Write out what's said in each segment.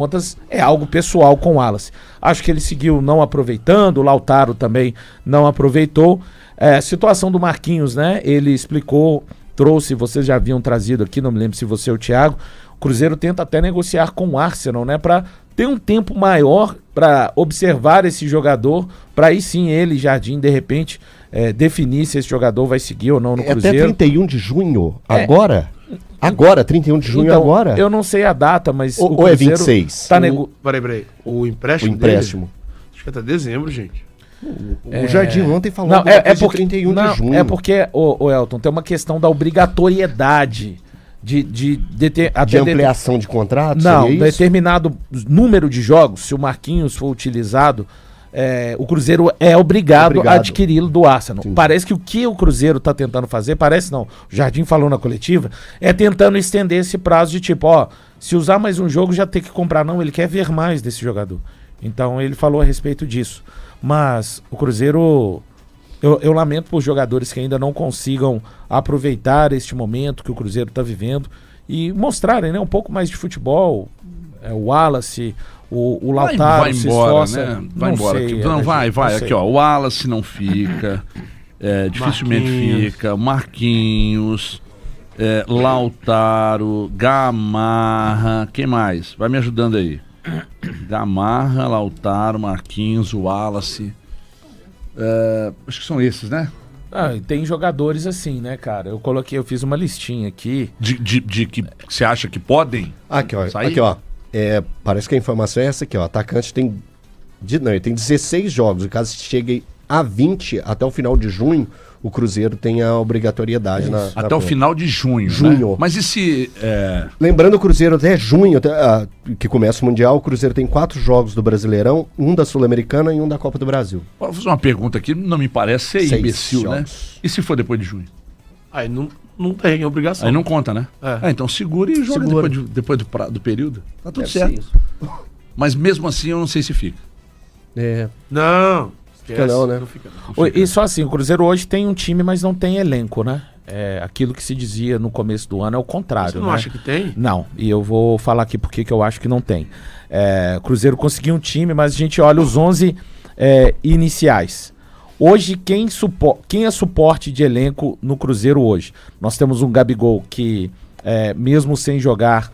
contas, é algo pessoal com o Wallace. Acho que ele seguiu não aproveitando, o Lautaro também não aproveitou. Situação do Marquinhos, né? Ele explicou, trouxe, vocês já haviam trazido aqui, não me lembro se você ou o Thiago, o Cruzeiro tenta até negociar com o Arsenal, né? Para ter um tempo maior para observar esse jogador, para aí sim ele, Jardim, de repente, definir se esse jogador vai seguir ou não no Cruzeiro. Até 31 de junho, agora? Agora, 31 de junho então, agora? Eu não sei a data, mas o Cruzeiro é 26? Tá Peraí. O empréstimo dele? Acho que é até dezembro, gente. O Jardim ontem falou de 31 de junho. É porque, o Elton, tem uma questão da obrigatoriedade de ampliação de contratos? Não, determinado número de jogos, se o Marquinhos for utilizado, o Cruzeiro é obrigado a adquiri-lo do Arsenal. Sim. Parece que o que o Cruzeiro está tentando fazer, o Jardim falou na coletiva, é tentando estender esse prazo de tipo, se usar mais um jogo já tem que comprar. Não, ele quer ver mais desse jogador. Então ele falou a respeito disso. Mas o Cruzeiro, eu lamento por jogadores que ainda não consigam aproveitar este momento que o Cruzeiro está vivendo e mostrarem, né, um pouco mais de futebol. O Wallace, o Lautaro vai embora, né? Vai embora. Vai. Aqui, ó. O Wallace não fica. Dificilmente fica. Marquinhos. Lautaro. Gamarra. Quem mais? Vai me ajudando aí. Gamarra, Lautaro, Marquinhos, Wallace. Acho que são esses, né? Tem jogadores assim, né, cara? Eu fiz uma listinha aqui. De que você acha que podem? Aqui, ó. Parece que a informação é essa aqui, ó. O atacante tem 16 jogos. Caso chegue a 20 até o final de junho, o Cruzeiro tem a obrigatoriedade até o final de junho. Né? Mas e se... Lembrando, o Cruzeiro até junho, que começa o Mundial, o Cruzeiro tem 4 jogos do Brasileirão, um da Sul-Americana e um da Copa do Brasil. Vou fazer uma pergunta aqui, não me parece ser 6 imbecil, jogos. Né? E se for depois de junho? Aí não tem obrigação. Aí não conta, né? Então segura e joga depois do período. Tá tudo certo. Mas mesmo assim eu não sei se fica. Não. Fica não, né? Não fica. E só assim, o Cruzeiro hoje tem um time, mas não tem elenco, né? Aquilo que se dizia no começo do ano é o contrário. Você não acha que tem? Não, e eu vou falar aqui porque que eu acho que não tem. O Cruzeiro conseguiu um time, mas a gente olha os 11 iniciais. Hoje, quem é suporte de elenco no Cruzeiro hoje? Nós temos um Gabigol que, mesmo sem jogar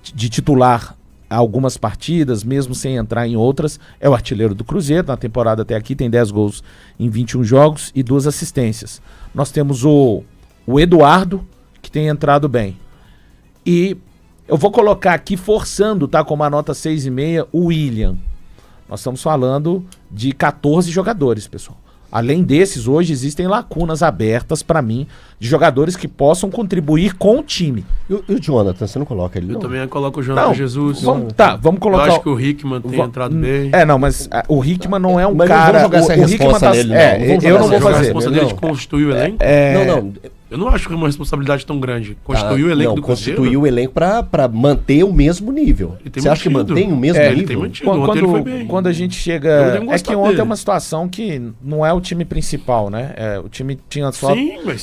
de titular algumas partidas, mesmo sem entrar em outras, é o artilheiro do Cruzeiro. Na temporada até aqui tem 10 gols em 21 jogos e 2 assistências. Nós temos o Eduardo, que tem entrado bem. E eu vou colocar aqui, forçando, tá, com uma nota 6,5, o William. Nós estamos falando de 14 jogadores, pessoal. Além desses, hoje existem lacunas abertas para mim de jogadores que possam contribuir com o time. E o Jonathan, você não coloca ele? Eu também coloco o Jonathan Jesus. Vamos colocar. Eu acho que o Hickman tem entrado bem. Mas o Hickman não é um mas cara. Não vamos jogar essa resposta nele, eu não vou fazer. A responsabilidade de constituir o elenco? Não. Eu não acho que é uma responsabilidade tão grande. Constituir o elenco do Cruzeiro. Constituir o elenco pra manter o mesmo nível. Você acha que mantém o mesmo nível? Ele tem mantido. Quando a gente chega... É que ontem é uma situação que não é o time principal, né? O time tinha só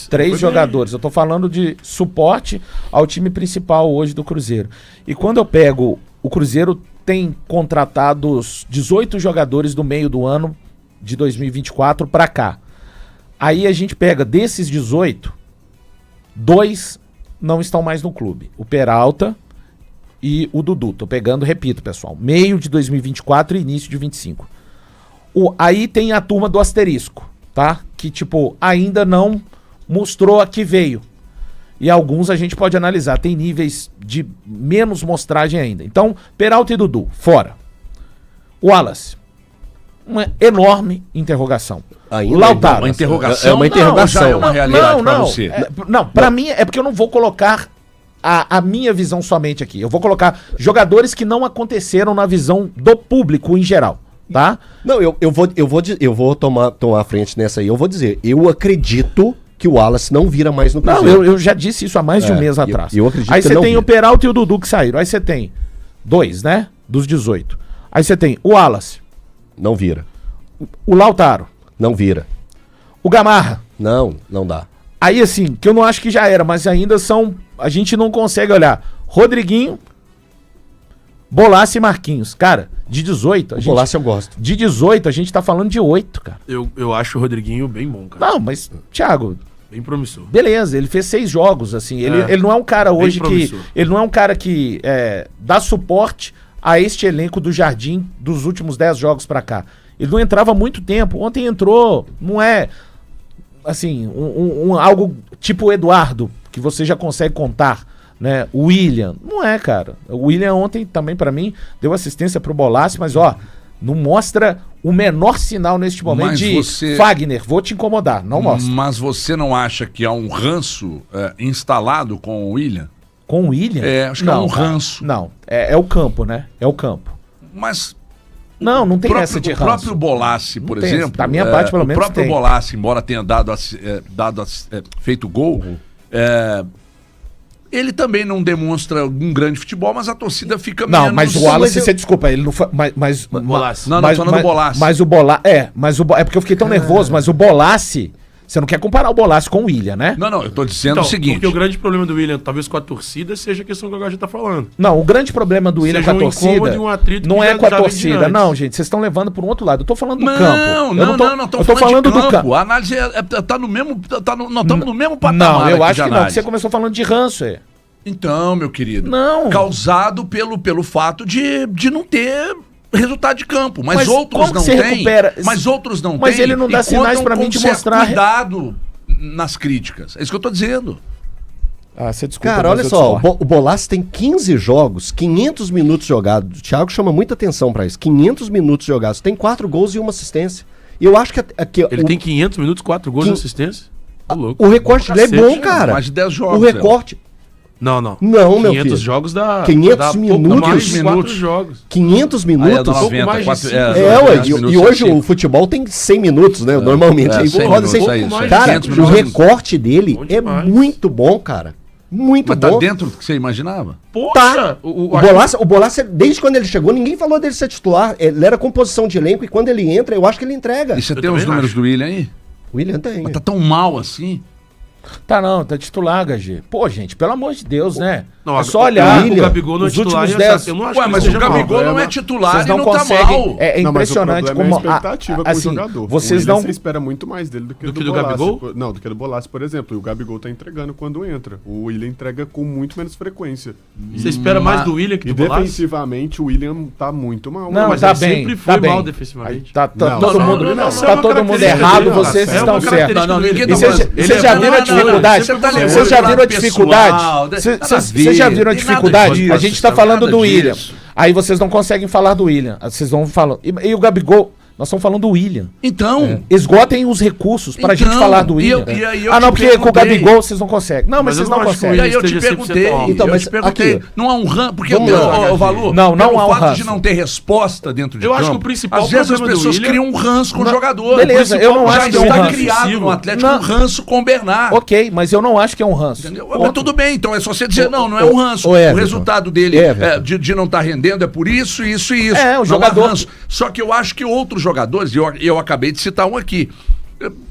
3 jogadores. Eu tô falando de suporte ao time principal hoje do Cruzeiro. E quando eu pego... O Cruzeiro tem contratados 18 jogadores do meio do ano de 2024 pra cá. Aí a gente pega desses 18... 2 não estão mais no clube. O Peralta e o Dudu. Tô pegando, repito, pessoal. Meio de 2024 e início de 25. Aí tem a turma do asterisco, tá? Que, ainda não mostrou a que veio. E alguns a gente pode analisar. Tem níveis de menos mostragem ainda. Então, Peralta e Dudu, fora. Wallace. Uma enorme interrogação. Ainda Lautaro. Uma interrogação. É uma interrogação. Já é uma realidade pra você. Pra mim é porque eu não vou colocar a minha visão somente aqui. Eu vou colocar jogadores que não aconteceram na visão do público em geral, tá? Não, eu vou tomar a frente nessa aí. Eu vou dizer, eu acredito que o Wallace não vira mais no Cruzeiro. Não, eu já disse isso há mais de um mês atrás. Eu acredito aí que você tem vira. o Peralta e o Dudu que saíram. Aí você tem 2, né? Dos 18. Aí você tem o Wallace. Não vira. O Lautaro. Não vira. O Gamarra. Não dá. Aí assim, que eu não acho que já era, mas ainda são... A gente não consegue olhar. Rodriguinho, Bolassi e Marquinhos. Cara, de 18... Bolassi eu gosto. De 18, a gente tá falando de 8, cara. Eu acho o Rodriguinho bem bom, cara. Não, mas, Thiago... Bem promissor. Beleza, ele fez 6 jogos, assim. Ele não é um cara hoje que... Ele não é um cara que dá suporte a este elenco do Jardim dos últimos 10 jogos pra cá. Ele não entrava há muito tempo. Ontem entrou, não é... Assim, algo tipo o Eduardo, que você já consegue contar, né? O William, não é, cara. O William ontem também, pra mim, deu assistência pro Bolassi, mas, ó, não mostra o menor sinal neste momento Fagner, vou te incomodar, não mostra. Mas você não acha que há um ranço instalado com o William? Com o William? Acho que é um ranço. Não, é o campo, né? É o campo. Mas... Não tem essa de ranço. O próprio Bolassi, por exemplo... Da minha parte, pelo menos, o próprio Bolassi, embora tenha feito gol, ele também não demonstra um grande futebol, mas a torcida fica menos... Não, mas o Wallace, você desculpa, ele não foi... Bolassi. Não, tô falando do Bolassi. Mas o Bolassi... É porque eu fiquei tão nervoso, mas o Bolassi... Você não quer comparar o Bolassi com o William, né? Não, eu tô dizendo o seguinte... Porque o grande problema do William, talvez com a torcida, seja a questão que a gente tá falando. Não, o grande problema do William com a torcida não é com a torcida. Não, gente, vocês estão levando por um outro lado. Eu tô falando do campo. Não, tô falando do campo. A análise tá no mesmo... nós estamos no mesmo patamar. Não, eu acho que não, porque você começou falando de ranço, Então, meu querido... Não. Causado pelo fato de não ter... resultado de campo, mas outros não têm. Mas outros não têm. Mas ele não dá sinais pra mim de mostrar. Cuidado nas críticas. É isso que eu tô dizendo. Você desculpa. Cara, olha só, o Bolassi tem 15 jogos, 500 minutos jogados. O Thiago chama muita atenção pra isso. 500 minutos jogados, tem 4 gols e 1 assistência. E eu acho que ele tem 500 minutos, 4 gols e assistência? O recorte dele é bom, cara. Mais de 10 jogos. O recorte... Não, meu filho. 500 jogos dá 500 minutos. Mais de 4 jogos. 500 minutos. E hoje o futebol tem 100 minutos, né? Normalmente. Cara, o recorte dele é muito bom, cara. Muito bom. Mas tá dentro do que você imaginava? Poxa! O Bolassi, desde quando ele chegou, ninguém falou dele ser titular. Ele era composição de elenco e quando ele entra, eu acho que ele entrega. E você tem os números do William aí? O William tem. Mas tá tão mal assim? Tá titular, HG. Pô, gente, pelo amor de Deus, né? Não, é só olhar. O Gabigol não é titular. Eu não acho mas o Gabigol não é titular e não tá mal. É impressionante como... a expectativa com o jogador. Vocês não... Você espera muito mais dele do que do Gabigol? Não, do que do Bolassi, por exemplo. E o Gabigol tá entregando quando entra. O William entrega com muito menos frequência. Você espera mais do William que do Bolassi? Defensivamente, o William tá muito mal. Não, mas tá bem. Sempre foi mal defensivamente. Tá todo mundo errado, vocês estão certos. Vocês já viram a dificuldade? Vocês já viram a dificuldade? Vocês já viram a dificuldade? A gente tá falando do William. Aí vocês não conseguem falar do William. Vocês vão falando. E o Gabigol? Nós estamos falando do William. Então... Esgotem os recursos pra gente falar do William. Não, porque com o Gabigol vocês não conseguem. Não, mas vocês não conseguem. E aí eu te perguntei. Então, mas aqui, não há um ranço. Porque o valor. Não há um ranço. O fato de não ter resposta dentro de campo. Eu acho que o principal às vezes as pessoas criam um ranço com o jogador. Beleza, eu não acho que é um ranço. Já está criado no Atlético um ranço com o Bernard. Ok, mas eu não acho que é um ranço. Entendeu? Mas tudo bem, então é só você dizer, não é um ranço. O resultado dele de não estar rendendo é por isso, isso e isso. O jogador. Só que eu acho que outros jogadores, eu acabei de citar um aqui.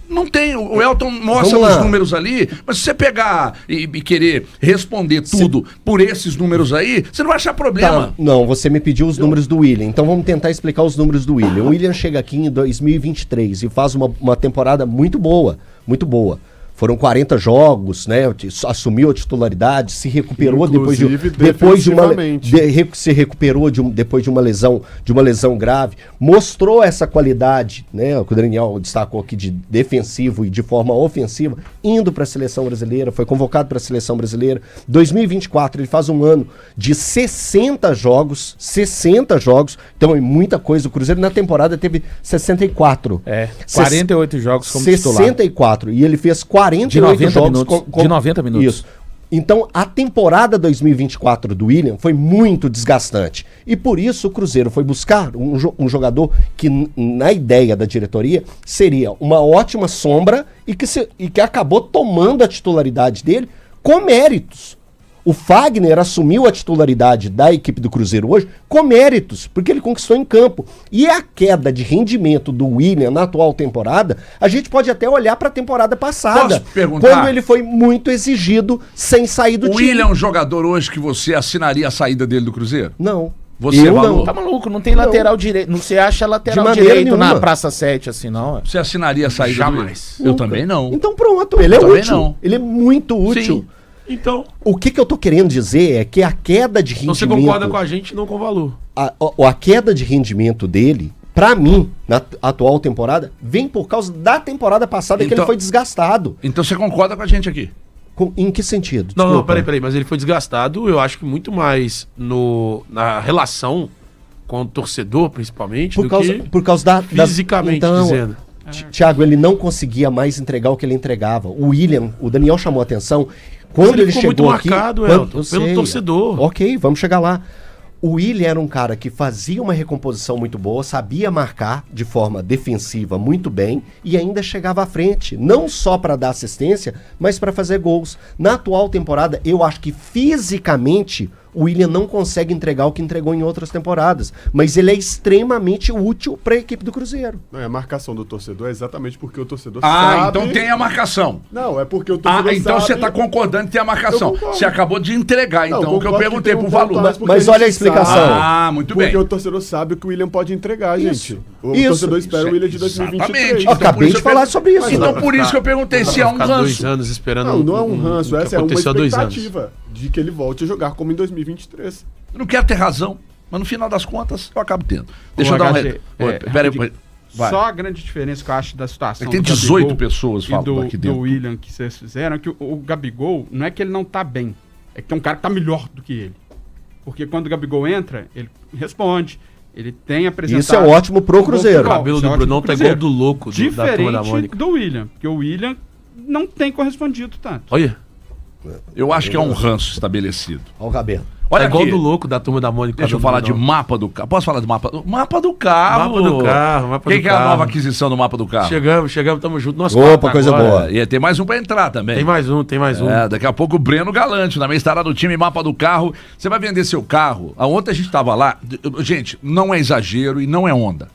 Não tem, o Elton mostra os números ali, mas se você pegar e querer responder tudo por esses números aí, você não vai achar problema. Tá, não, você me pediu os números do William, então vamos tentar explicar os números do William. O William chega aqui em 2023 e faz uma temporada muito boa, muito boa. Foram 40 jogos, né? Assumiu a titularidade, se recuperou depois de uma lesão grave, mostrou essa qualidade, né? O que o Daniel destacou aqui de defensivo e de forma ofensiva, indo para a seleção brasileira, foi convocado para a seleção brasileira. 2024 ele faz um ano de 60 jogos, então é muita coisa. O Cruzeiro na temporada teve 64. 48 jogos como titular. 64, e ele fez 48 de 90 jogos minutos. De 90 minutos. Isso. Então, a temporada 2024 do William foi muito desgastante. E por isso o Cruzeiro foi buscar um jogador que, na ideia da diretoria, seria uma ótima sombra e que acabou tomando a titularidade dele com méritos. O Fagner assumiu a titularidade da equipe do Cruzeiro hoje com méritos, porque ele conquistou em campo. E a queda de rendimento do William na atual temporada, a gente pode até olhar para a temporada passada, quando ele foi muito exigido sem sair do time. O William é um jogador hoje que você assinaria a saída dele do Cruzeiro? Não. Você não. Tá maluco, não tem lateral direito. Não se acha lateral De maneira direito na nenhuma. Praça 7, assim, não. Você assinaria a saída Jamais. do... Eu também não. Então pronto, ele é também útil. não. Ele é muito útil. Sim. Então, O que eu tô querendo dizer é que a queda de rendimento... você concorda com a gente, não com o valor. A queda de rendimento dele, pra mim, na atual temporada, vem por causa da temporada passada que ele foi desgastado. Então você concorda com a gente aqui? Em que sentido? Não, Desculpa. peraí, mas ele foi desgastado, eu acho que muito mais na relação com o torcedor, principalmente, Por causa da... fisicamente dizendo. Thiago, ele não conseguia mais entregar o que ele entregava. O Daniel chamou a atenção. Quando ele ficou chegou muito aqui... marcado, quando- Elton, pelo torcedor. Ok, vamos chegar lá. O Willian era um cara que fazia uma recomposição muito boa, sabia marcar de forma defensiva muito bem e ainda chegava à frente, não só para dar assistência, mas para fazer gols. Na atual temporada, eu acho que fisicamente o Willian não consegue entregar o que entregou em outras temporadas, mas ele é extremamente útil para a equipe do Cruzeiro. Não, a marcação do torcedor é exatamente porque o torcedor Ah, sabe... então tem a marcação. Não, é porque o torcedor Então sabe... você está concordando que tem a marcação. Eu concordo. Você acabou de entregar, Não, então, o que eu concordo perguntei tem pro um valor. ponto mais porque Mas a olha a gente explicação. sabe, Ah, muito porque bem. o torcedor sabe o que o William pode entregar, gente. O Isso. torcedor espera o William de Exatamente. 2023. Eu acabei por isso de falar sobre isso. Então por isso que eu perguntei se é um Ficar 2 ranço. anos esperando. Não é um ranço, essa é uma aconteceu há 2 anos. expectativa de que ele volte a jogar como em 2023. Eu não quero ter razão, mas no final das contas eu acabo tendo. Deixa eu dar HG, uma... Peraí, vai. Só a grande diferença que eu acho da situação Tem do 18 Gabigol pessoas e falando aqui do dentro. Willian que vocês fizeram, é que o Gabigol, não é que ele não tá bem, é que tem um cara que tá melhor do que ele. Porque quando o Gabigol entra, ele responde, ele tem apresentado... Isso é ótimo pro um bom Cruzeiro. O futebol, cabelo isso é do ótimo Brunão pro tá igual Cruzeiro. do louco da Turma da Diferente Mônica. do William, porque o William não tem correspondido tanto. Olha, Eu acho que é um ranço estabelecido. Olha o Rabelo. Olha tá igual aqui. do louco da Turma da Mônica. Deixa eu cabelo falar do de Brunão. mapa do carro. Posso falar do mapa? Mapa do carro. Mapa do carro, mapa Quem do que é a carro. nova aquisição do mapa do carro? Chegamos, tamo junto. Nossa, Opa, coisa boa. E tem mais um pra entrar também. Tem mais um. É, daqui a pouco o Breno Galante, também estará no time Mapa do Carro. Você vai vender seu carro. Ontem a gente estava lá. Gente, não é exagero e não é onda.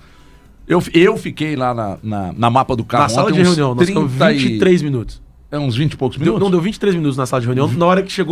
Eu fiquei lá na Mapa do Carro. Na sala ontem de uns reunião, nós ficamos 23 minutos. Uns 20 e poucos minutos. Não, deu 23 minutos na sala de reunião. Na hora que chegou